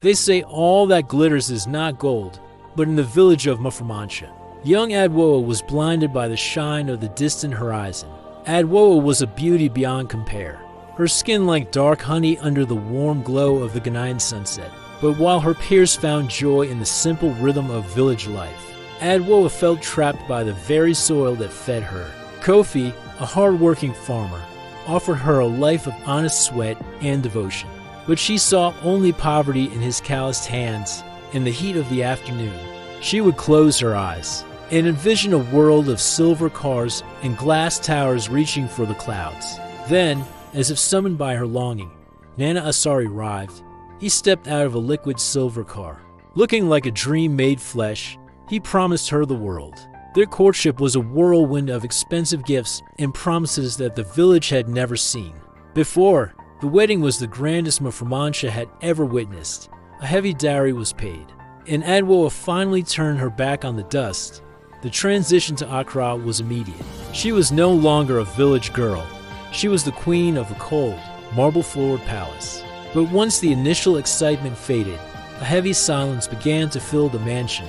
They say all that glitters is not gold, but in the village of Muframancha, young Adwoa was blinded by the shine of the distant horizon. Adwoa was a beauty beyond compare, her skin like dark honey under the warm glow of the Ghanaian sunset. But while her peers found joy in the simple rhythm of village life, Adwoa felt trapped by the very soil that fed her. Kofi, a hard-working farmer, offered her a life of honest sweat and devotion. But she saw only poverty in his calloused hands. In the heat of the afternoon, she would close her eyes and envision a world of silver cars and glass towers reaching for the clouds. Then, as if summoned by her longing, Nana Asari arrived. He stepped out of a liquid silver car. Looking like a dream made flesh, he promised her the world. Their courtship was a whirlwind of expensive gifts and promises that the village had never seen before. The wedding was the grandest Muframancha had ever witnessed. A heavy dowry was paid, and Adwoa finally turned her back on the dust. The transition to Accra was immediate. She was no longer a village girl. She was the queen of a cold, marble-floored palace. But once the initial excitement faded, a heavy silence began to fill the mansion.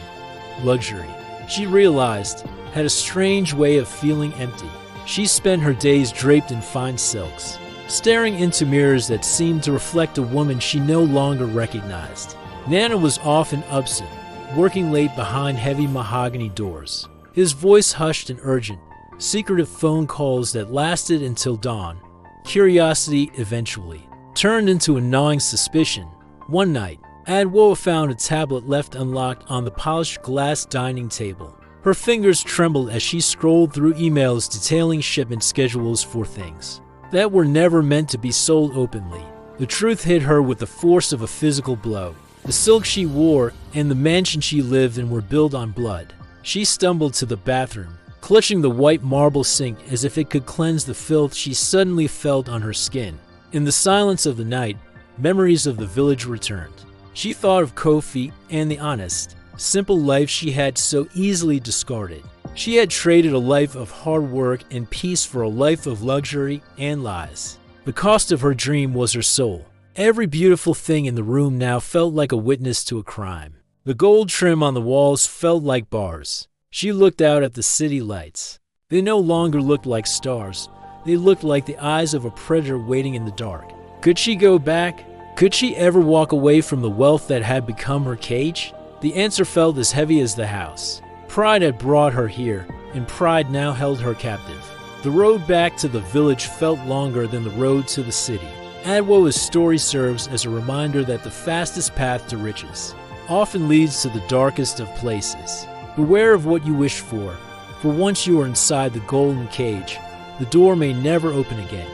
Luxury, she realized, had a strange way of feeling empty. She spent her days draped in fine silks, staring into mirrors that seemed to reflect a woman she no longer recognized. Nana was often absent, working late behind heavy mahogany doors. His voice hushed and urgent, secretive phone calls that lasted until dawn. Curiosity eventually turned into a gnawing suspicion. One night, Adwoa found a tablet left unlocked on the polished glass dining table. Her fingers trembled as she scrolled through emails detailing shipment schedules for things that were never meant to be sold openly. The truth hit her with the force of a physical blow. The silk she wore and the mansion she lived in were built on blood. She stumbled to the bathroom, clutching the white marble sink as if it could cleanse the filth she suddenly felt on her skin. In the silence of the night, memories of the village returned. She thought of Kofi and the honest, simple life she had so easily discarded. She had traded a life of hard work and peace for a life of luxury and lies. The cost of her dream was her soul. Every beautiful thing in the room now felt like a witness to a crime. The gold trim on the walls felt like bars. She looked out at the city lights. They no longer looked like stars. They looked like the eyes of a predator waiting in the dark. Could she go back? Could she ever walk away from the wealth that had become her cage? The answer felt as heavy as the house. Pride had brought her here, and pride now held her captive. The road back to the village felt longer than the road to the city. Adwoa's story serves as a reminder that the fastest path to riches often leads to the darkest of places. Beware of what you wish for once you are inside the golden cage, the door may never open again.